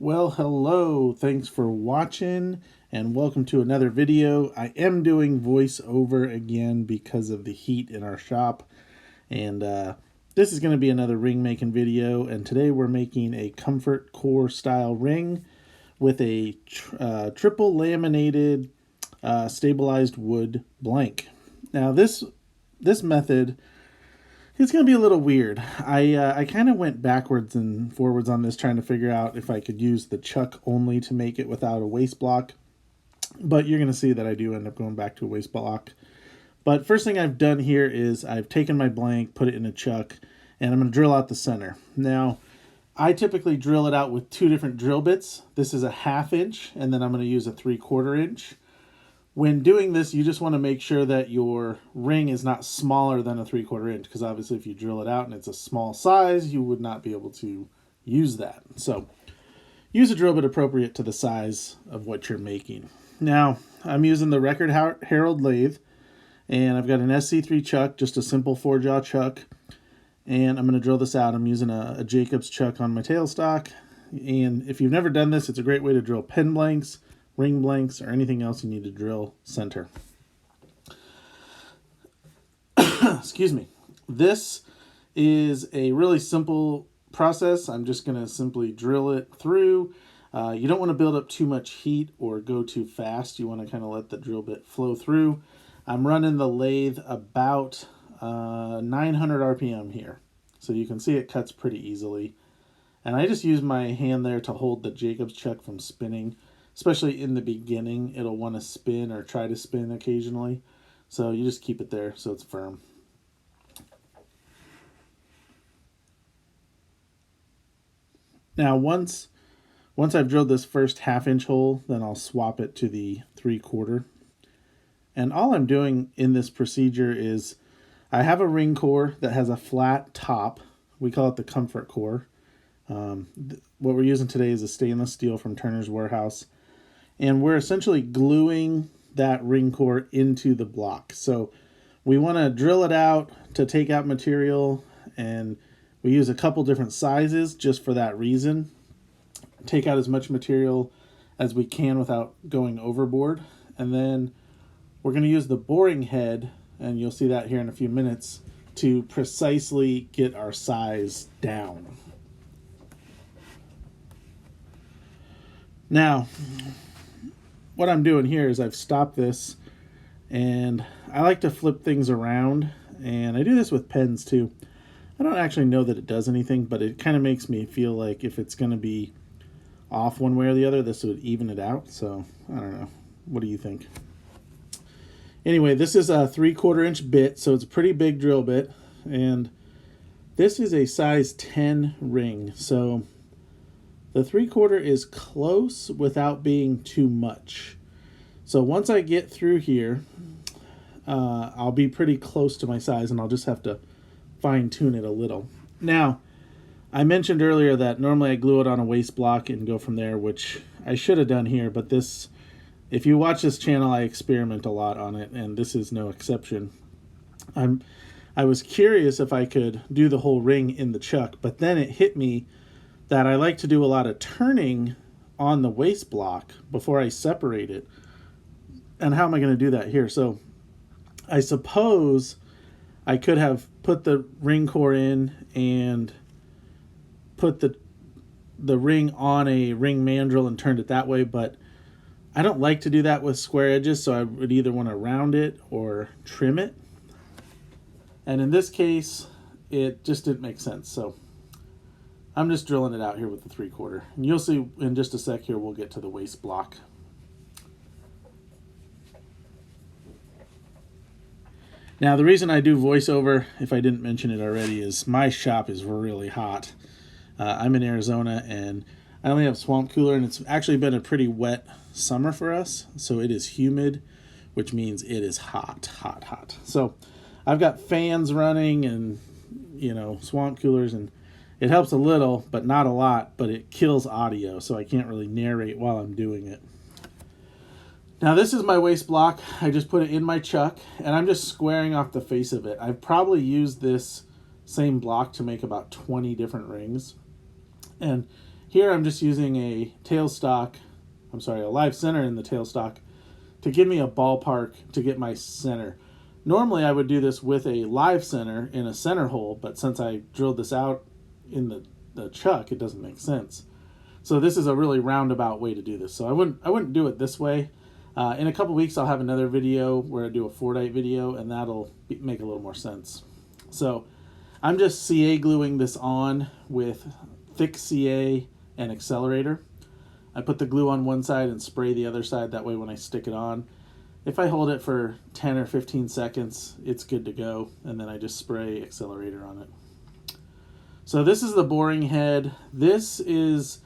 Well, hello. Thanks for watching and welcome to another video. I am doing voiceover again because of the heat in our shop. And this is going to be another ring making video. And today we're making a comfort core style ring with a triple laminated stabilized wood blank. Now this method, it's going to be a little weird. I kind of went backwards and forwards on this, trying to figure out if I could use the chuck only to make it without a waste block. But you're going to see that I do end up going back to a waste block. But first thing I've done here is I've taken my blank, put it in a chuck, and I'm going to drill out the center. Now, I typically drill it out with two different drill bits. This is a 1/2 inch, and then I'm going to use a 3/4 inch. When doing this, you just want to make sure that your ring is not smaller than a 3/4 inch, because obviously if you drill it out and it's a small size, you would not be able to use that. So use a drill bit appropriate to the size of what you're making. Now, I'm using the Record Herald lathe, and I've got an SC3 Chuck, just a simple 4-jaw chuck, and I'm going to drill this out. I'm using a Jacobs chuck on my tailstock, and if you've never done this, it's a great way to drill pen blanks, ring blanks, or anything else you need to drill center. Excuse me. This is a really simple process. I'm just going to simply drill it through. You don't want to build up too much heat or go too fast. You want to kind of let the drill bit flow through. I'm running the lathe about 900 RPM here. So you can see it cuts pretty easily. And I just use my hand there to hold the Jacobs chuck from spinning. Especially in the beginning, it'll want to spin or try to spin occasionally. So you just keep it there so it's firm. Now once I've drilled this first 1/2 inch hole, then I'll swap it to the 3/4. And all I'm doing in this procedure is I have a ring core that has a flat top. We call it the comfort core. What we're using today is a stainless steel from Turner's Warehouse. And we're essentially gluing that ring core into the block. So we want to drill it out to take out material, and we use a couple different sizes just for that reason. Take out as much material as we can without going overboard. And then we're going to use the boring head, and you'll see that here in a few minutes, to precisely get our size down. Now, what I'm doing here is I've stopped this, and I like to flip things around, and I do this with pens too. I don't actually know that it does anything, but it kind of makes me feel like if it's going to be off one way or the other, this would even it out. So I don't know. What do you think? Anyway, this is a 3/4 inch bit, so it's a pretty big drill bit, and this is a size 10 ring. So the 3/4 is close without being too much. So once I get through here, I'll be pretty close to my size, and I'll just have to fine tune it a little. Now, I mentioned earlier that normally I glue it on a waste block and go from there, which I should have done here, but this, if you watch this channel, I experiment a lot on it, and this is no exception. I was curious if I could do the whole ring in the chuck, but then it hit me that I like to do a lot of turning on the waste block before I separate it. And how am I going to do that here? So I suppose I could have put the ring core in and put the ring on a ring mandrel and turned it that way, but I don't like to do that with square edges, so I would either want to round it or trim it. And in this case, it just didn't make sense. So I'm just drilling it out here with the 3/4. And you'll see in just a sec here, we'll get to the waste block. Now, the reason I do voiceover, if I didn't mention it already, is my shop is really hot. I'm in Arizona, and I only have swamp cooler, and it's actually been a pretty wet summer for us. So it is humid, which means it is hot, hot, hot. So I've got fans running and, swamp coolers, and it helps a little, but not a lot, but it kills audio, so I can't really narrate while I'm doing it. Now this is my waste block. I just put it in my chuck, and I'm just squaring off the face of it. I've probably used this same block to make about 20 different rings. And Here I'm just using a tailstock, a live center in the tailstock to give me a ballpark to get my center. Normally I would do this with a live center in a center hole, but since I drilled this out in the chuck, it doesn't make sense. So this is a really roundabout way to do this. So I wouldn't do it this way. In a couple weeks I'll have another video where I do a Fordite video, and that'll make a little more sense. So I'm just CA gluing this on with thick CA and accelerator. I put the glue on one side and spray the other side, that way when I stick it on, if I hold it for 10 or 15 seconds, it's good to go, and then I just spray accelerator on it. So this is the boring head. This is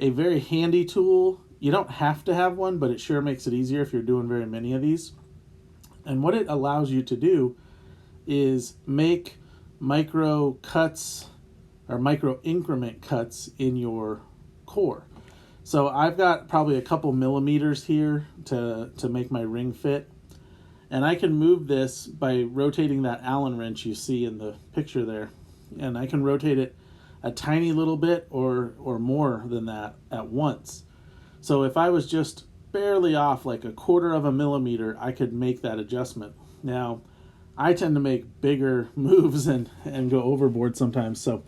a very handy tool. You don't have to have one, but it sure makes it easier if you're doing very many of these. And what it allows you to do is make micro cuts or micro increment cuts in your core. So I've got probably a couple millimeters here to make my ring fit. And I can move this by rotating that Allen wrench you see in the picture there. And I can rotate it a tiny little bit or more than that at once. So if I was just barely off, like 1/4 of a millimeter, I could make that adjustment. Now, I tend to make bigger moves and go overboard sometimes. So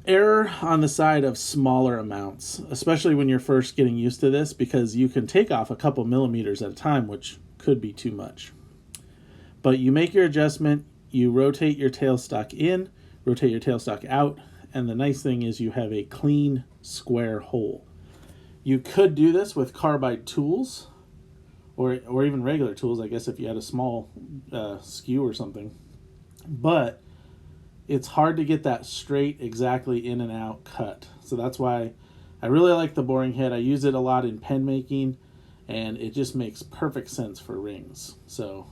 error on the side of smaller amounts, especially when you're first getting used to this, because you can take off a couple millimeters at a time, which could be too much. But you make your adjustment, you rotate your tailstock in, rotate your tailstock out, and the nice thing is you have a clean square hole. You could do this with carbide tools or even regular tools, I guess, if you had a small skew or something. But it's hard to get that straight, exactly in and out cut. So that's why I really like the boring head. I use it a lot in pen making, and it just makes perfect sense for rings. So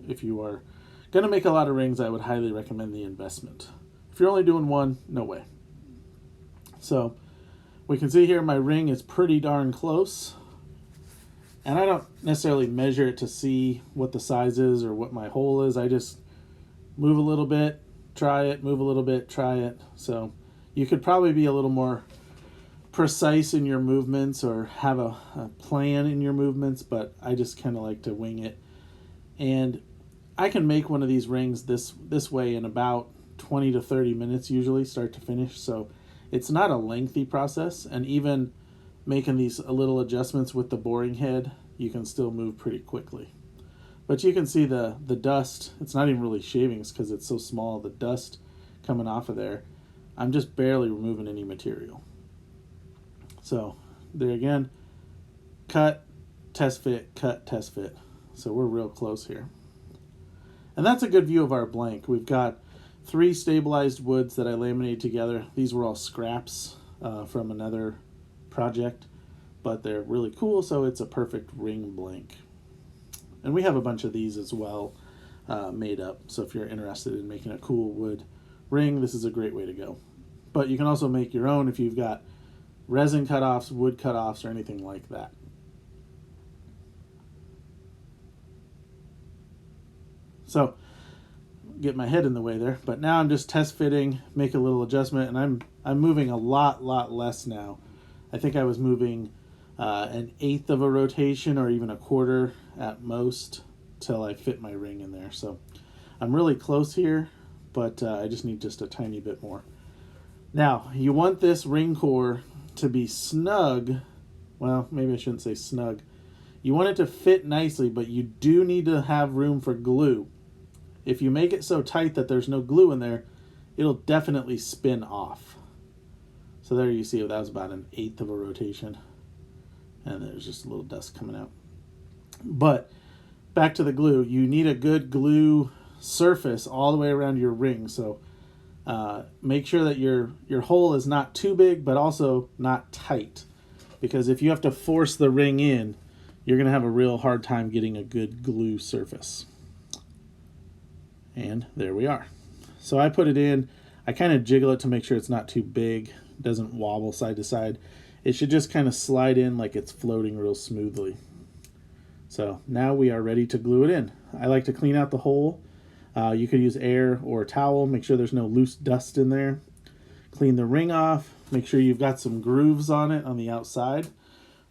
if you are going to make a lot of rings, I would highly recommend the investment. If you're only doing one, no way. So we can see here my ring is pretty darn close. And I don't necessarily measure it to see what the size is or what my hole is. I just move a little bit, try it, move a little bit, try it. So you could probably be a little more precise in your movements or have a plan in your movements, but I just kind of like to wing it. And I can make one of these rings this way in about 20 to 30 minutes usually, start to finish. So it's not a lengthy process, and even making these little adjustments with the boring head, you can still move pretty quickly. But you can see the dust. It's not even really shavings because it's so small, the dust coming off of there. I'm just barely removing any material. So there again, cut, test fit, cut, test fit. So we're real close here. And that's a good view of our blank. We've got 3 stabilized woods that I laminated together. These were all scraps from another project, but they're really cool, so it's a perfect ring blank. And we have a bunch of these as well made up, so if you're interested in making a cool wood ring, this is a great way to go. But you can also make your own if you've got resin cutoffs, wood cutoffs, or anything like that. So get my head in the way there, but now I'm just test fitting, make a little adjustment, and I'm moving a lot less now. I think I was moving 1/8 of a rotation or even 1/4 at most till I fit my ring in there. So I'm really close here, but I just need just a tiny bit more. Now, you want this ring core to be snug. Well, maybe I shouldn't say snug. You want it to fit nicely, but you do need to have room for glue. If you make it so tight that there's no glue in there, it'll definitely spin off. So there you see that was about 1/8 of a rotation. And there's just a little dust coming out. But back to the glue. You need a good glue surface all the way around your ring. So make sure that your hole is not too big, but also not tight. Because if you have to force the ring in, you're going to have a real hard time getting a good glue surface. And there we are. So I put it in. I kind of jiggle it to make sure it's not too big, doesn't wobble side to side. It should just kind of slide in like it's floating real smoothly. So now we are ready to glue it in. I like to clean out the hole. You could use air or a towel, make sure there's no loose dust in there. Clean the ring off. Make sure you've got some grooves on it on the outside,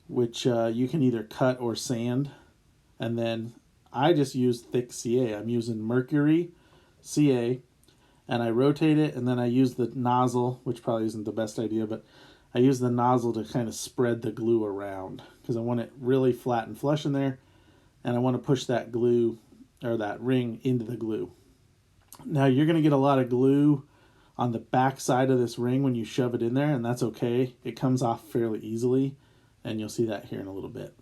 which you can either cut or sand. And then I just use thick CA. I'm using Mercury CA, and I rotate it, and then I use the nozzle, which probably isn't the best idea, but I use the nozzle to kind of spread the glue around because I want it really flat and flush in there, and I want to push that glue or that ring into the glue. Now you're going to get a lot of glue on the back side of this ring when you shove it in there, and that's okay. It comes off fairly easily, and you'll see that here in a little bit.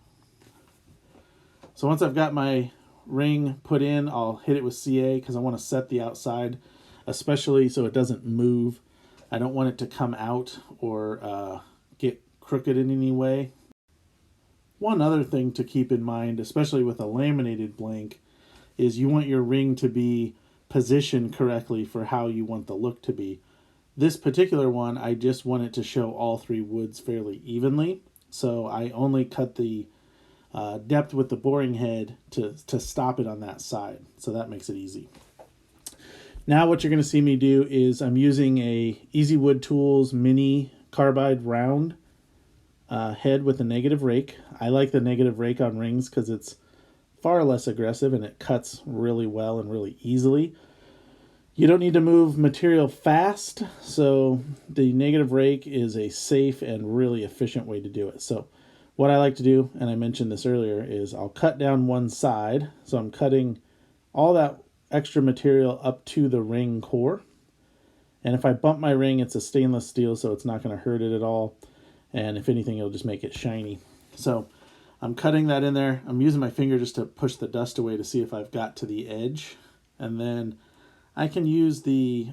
So once I've got my ring put in, I'll hit it with CA because I want to set the outside, especially so it doesn't move. I don't want it to come out or get crooked in any way. One other thing to keep in mind, especially with a laminated blank, is you want your ring to be positioned correctly for how you want the look to be. This particular one, I just want it to show all three woods fairly evenly, so I only cut the depth with the boring head to stop it on that side, so that makes it easy. Now what you're going to see me do is I'm using a Easy Wood Tools mini carbide round head with a negative rake. I like the negative rake on rings because it's far less aggressive and it cuts really well and really easily. You don't need to move material fast, so the negative rake is a safe and really efficient way to do it. So what I like to do, and I mentioned this earlier, is I'll cut down one side. So I'm cutting all that extra material up to the ring core. And if I bump my ring, it's a stainless steel, so it's not going to hurt it at all. And if anything, it'll just make it shiny. So I'm cutting that in there. I'm using my finger just to push the dust away to see if I've got to the edge. And then I can use the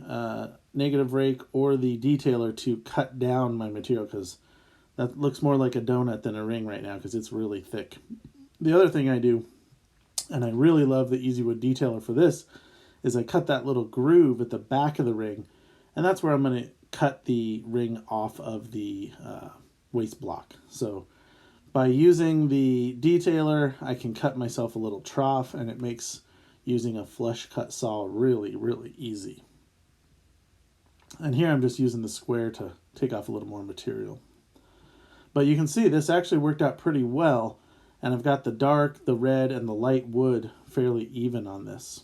negative rake or the detailer to cut down my material because that looks more like a donut than a ring right now because it's really thick. The other thing I do, and I really love the Easy Wood detailer for this, is I cut that little groove at the back of the ring, and that's where I'm going to cut the ring off of the waist block. So by using the detailer, I can cut myself a little trough, and it makes using a flush cut saw really, really easy. And here I'm just using the square to take off a little more material. But you can see this actually worked out pretty well, and I've got the dark, the red, and the light wood fairly even on this.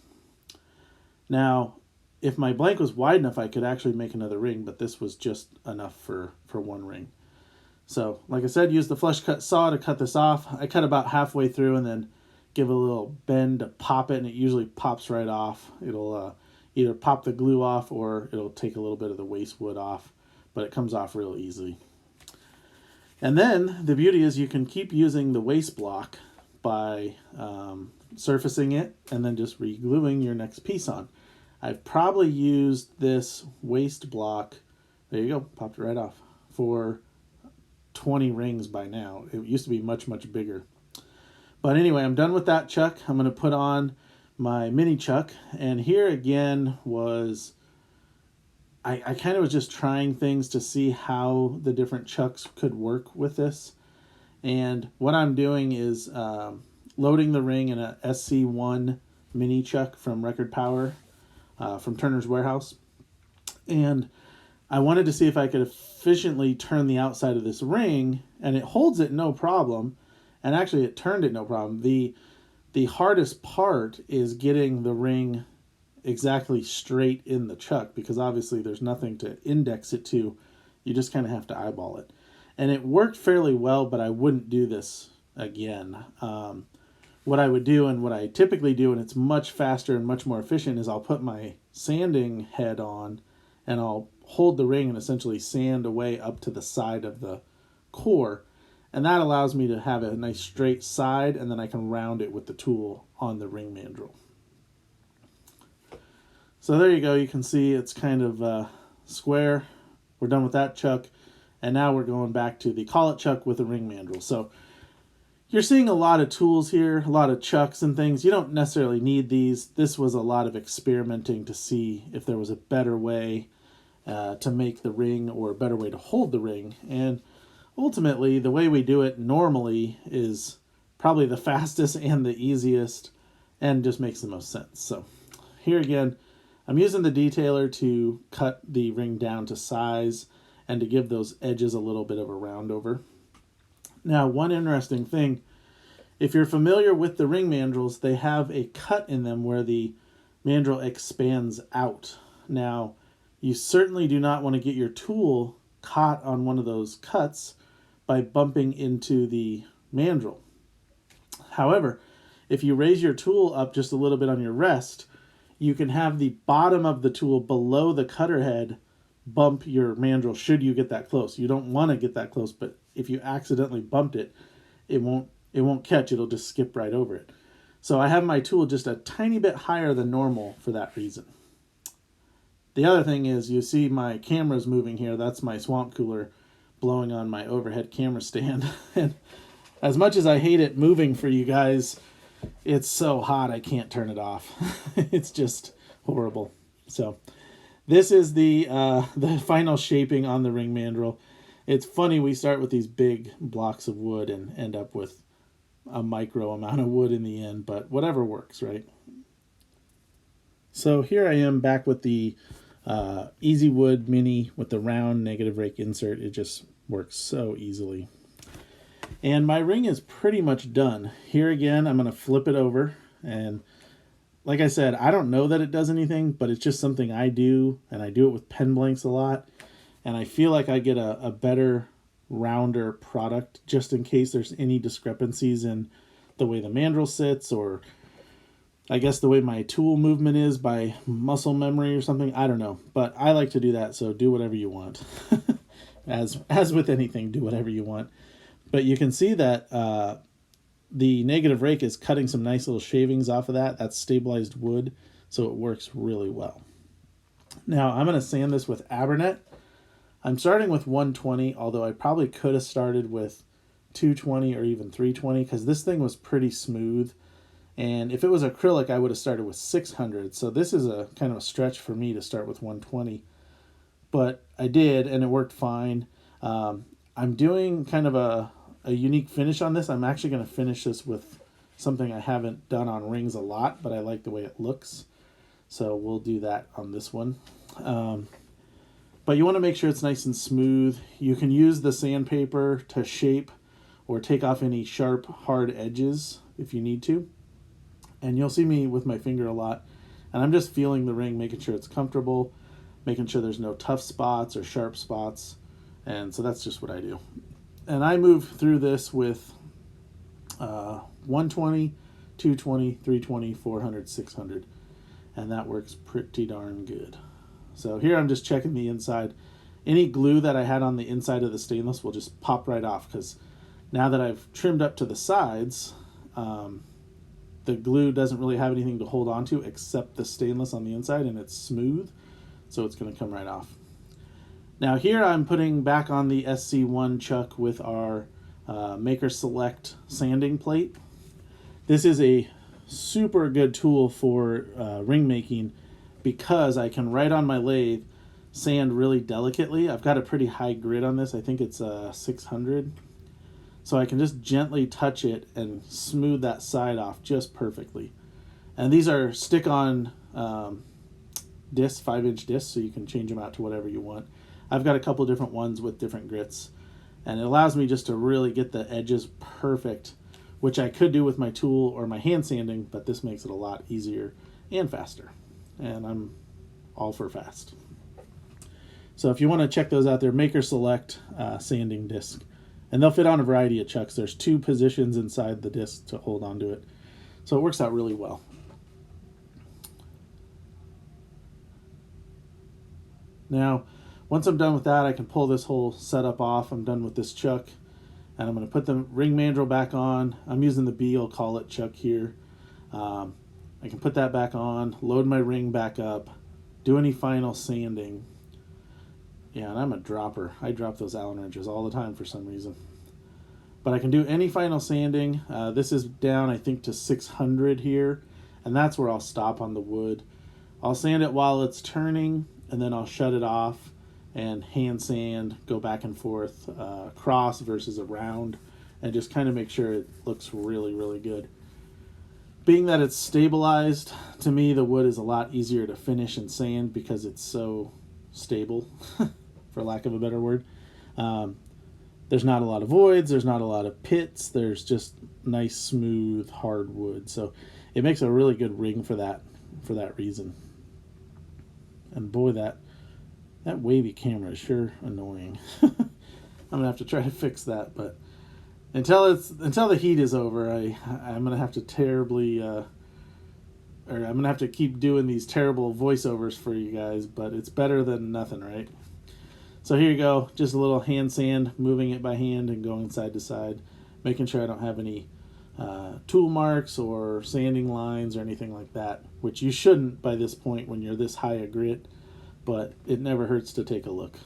Now, if my blank was wide enough, I could actually make another ring, but this was just enough for one ring. So, like I said, use the flush cut saw to cut this off. I cut about halfway through and then give it a little bend to pop it, and it usually pops right off. It'll either pop the glue off or it'll take a little bit of the waste wood off, but it comes off real easily. And then the beauty is you can keep using the waste block by surfacing it and then just re-gluing your next piece on. I've probably used this waste block, there you go, popped it right off, for 20 rings by now. It used to be much, much bigger. But anyway, I'm done with that chuck. I'm going to put on my mini chuck. And here again was, I kind of was just trying things to see how the different chucks could work with this. And what I'm doing is loading the ring in a SC1 mini chuck from Record Power from Turner's Warehouse. And I wanted to see if I could efficiently turn the outside of this ring, and it holds it no problem. And actually it turned it no problem. The hardest part is getting the ring exactly straight in the chuck, because obviously there's nothing to index it to. You just kind of have to eyeball it. And it worked fairly well, but I wouldn't do this again. What I would do, and what I typically do, and it's much faster and much more efficient, is I'll put my sanding head on and I'll hold the ring and essentially sand away up to the side of the core. And that allows me to have a nice straight side, and then I can round it with the tool on the ring mandrel. So there you go. You can see it's kind of square. We're done with that chuck. And now we're going back to the Collet chuck with a ring mandrel. So you're seeing a lot of tools here, a lot of chucks and things. You don't necessarily need these. This was a lot of experimenting to see if there was a better way to make the ring, or a better way to hold the ring. And ultimately, the way we do it normally is probably the fastest and the easiest and just makes the most sense. So here again, I'm using the detailer to cut the ring down to size and to give those edges a little bit of a round over. Now, one interesting thing, if you're familiar with the ring mandrels, they have a cut in them where the mandrel expands out. Now, you certainly do not want to get your tool caught on one of those cuts by bumping into the mandrel. However, if you raise your tool up just a little bit on your rest, you can have the bottom of the tool below the cutter head bump your mandrel should you get that close. You don't want to get that close, but if you accidentally bumped it, it won't catch. It'll just skip right over it. So I have my tool just a tiny bit higher than normal for that reason. The other thing is, you see my camera's moving here. That's my swamp cooler blowing on my overhead camera stand. And as much as I hate it moving for you guys, it's so hot I can't turn it off. It's just horrible. So this is the final shaping on the ring mandrel. It's funny, we start with these big blocks of wood and end up with a micro amount of wood in the end, but whatever works, right? So here I am back with the Easy Wood Mini with the round negative rake insert. It just works so easily. And my ring is pretty much done. Here again, I'm going to flip it over. And like I said, I don't know that it does anything, but it's just something I do. And I do it with pen blanks a lot. And I feel like I get a better, rounder product just in case there's any discrepancies in the way the mandrel sits, or I guess the way my tool movement is by muscle memory or something. I don't know. But I like to do that, so do whatever you want. As with anything, do whatever you want. But you can see that the negative rake is cutting some nice little shavings off of that. That's stabilized wood, so it works really well. Now, I'm going to sand this with Abernet. I'm starting with 120, although I probably could have started with 220 or even 320, because this thing was pretty smooth. And if it was acrylic, I would have started with 600. So this is a kind of a stretch for me to start with 120. But I did, and it worked fine. I'm doing kind of a unique finish on this. I'm actually going to finish this with something I haven't done on rings a lot, but I like the way it looks. So we'll do that on this one. But you want to make sure it's nice and smooth. You can use the sandpaper to shape or take off any sharp, hard edges if you need to. And you'll see me with my finger a lot. And I'm just feeling the ring, making sure it's comfortable, making sure there's no tough spots or sharp spots. And so that's just what I do. And I move through this with 120, 220, 320, 400, 600. And that works pretty darn good. So here I'm just checking the inside. Any glue that I had on the inside of the stainless will just pop right off, because now that I've trimmed up to the sides, the glue doesn't really have anything to hold on to except the stainless on the inside, and it's smooth, so it's going to come right off. Now here I'm putting back on the SC1 Chuck with our Maker Select sanding plate. This is a super good tool for ring making, because I can, right on my lathe, sand really delicately. I've got a pretty high grit on this. I think it's 600. So I can just gently touch it and smooth that side off just perfectly. And these are stick-on discs, 5-inch discs, so you can change them out to whatever you want. I've got a couple different ones with different grits. And it allows me just to really get the edges perfect, which I could do with my tool or my hand sanding, but this makes it a lot easier and faster. And I'm all for fast. So if you want to check those out, they're Maker Select sanding disc. And they'll fit on a variety of chucks. There's 2 positions inside the disc to hold onto it. So it works out really well. Now, once I'm done with that, I can pull this whole setup off. I'm done with this chuck. And I'm going to put the ring mandrel back on. I'm using the Beal Collet chuck here. I can put that back on, load my ring back up, do any final sanding. Yeah, and I'm a dropper. I drop those Allen wrenches all the time for some reason. But I can do any final sanding. This is down, I think, to 600 here, and that's where I'll stop on the wood. I'll sand it while it's turning, and then I'll shut it off and hand sand, go back and forth, cross versus around, and just kind of make sure it looks really, really good. Being that it's stabilized, to me the wood is a lot easier to finish and sand because it's so stable, for lack of a better word. There's not a lot of voids, there's not a lot of pits, there's just nice, smooth, hard wood. So it makes a really good ring for that reason. And boy, that wavy camera is sure annoying. I'm gonna have to try to fix that, but until the heat is over, I'm gonna have to I'm gonna have to keep doing these terrible voiceovers for you guys, but it's better than nothing, right? So here you go, just a little hand sand, moving it by hand and going side to side, making sure I don't have any tool marks or sanding lines or anything like that, which you shouldn't by this point when you're this high a grit, but it never hurts to take a look.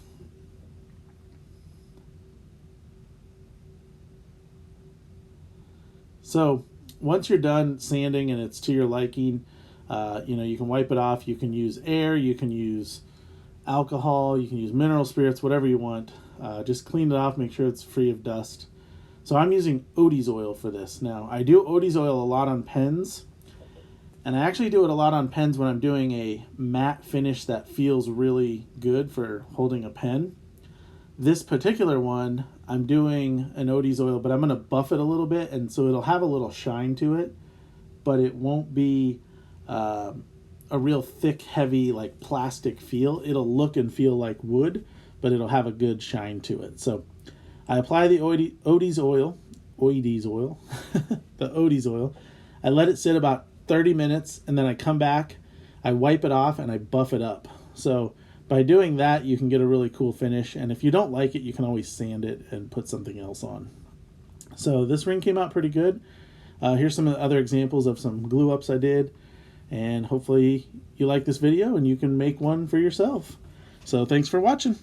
So once you're done sanding and it's to your liking, you can wipe it off. You can use air, you can use alcohol, you can use mineral spirits, whatever you want. Just clean it off, make sure it's free of dust. So I'm using Odies Oil for this. Now, I do Odies Oil a lot on pens, and I actually do it a lot on pens when I'm doing a matte finish that feels really good for holding a pen. This particular one, I'm doing an Odies Oil, but I'm going to buff it a little bit, and so it'll have a little shine to it, but it won't be a real thick, heavy, like plastic feel. It'll look and feel like wood, but it'll have a good shine to it. So I apply the Odies Oil, the Odies Oil. I let it sit about 30 minutes, and then I come back, I wipe it off, and I buff it up. So by doing that, you can get a really cool finish, and if you don't like it, you can always sand it and put something else on. So this ring came out pretty good. Here's some of the other examples of some glue ups I did, and hopefully you like this video and you can make one for yourself. So thanks for watching.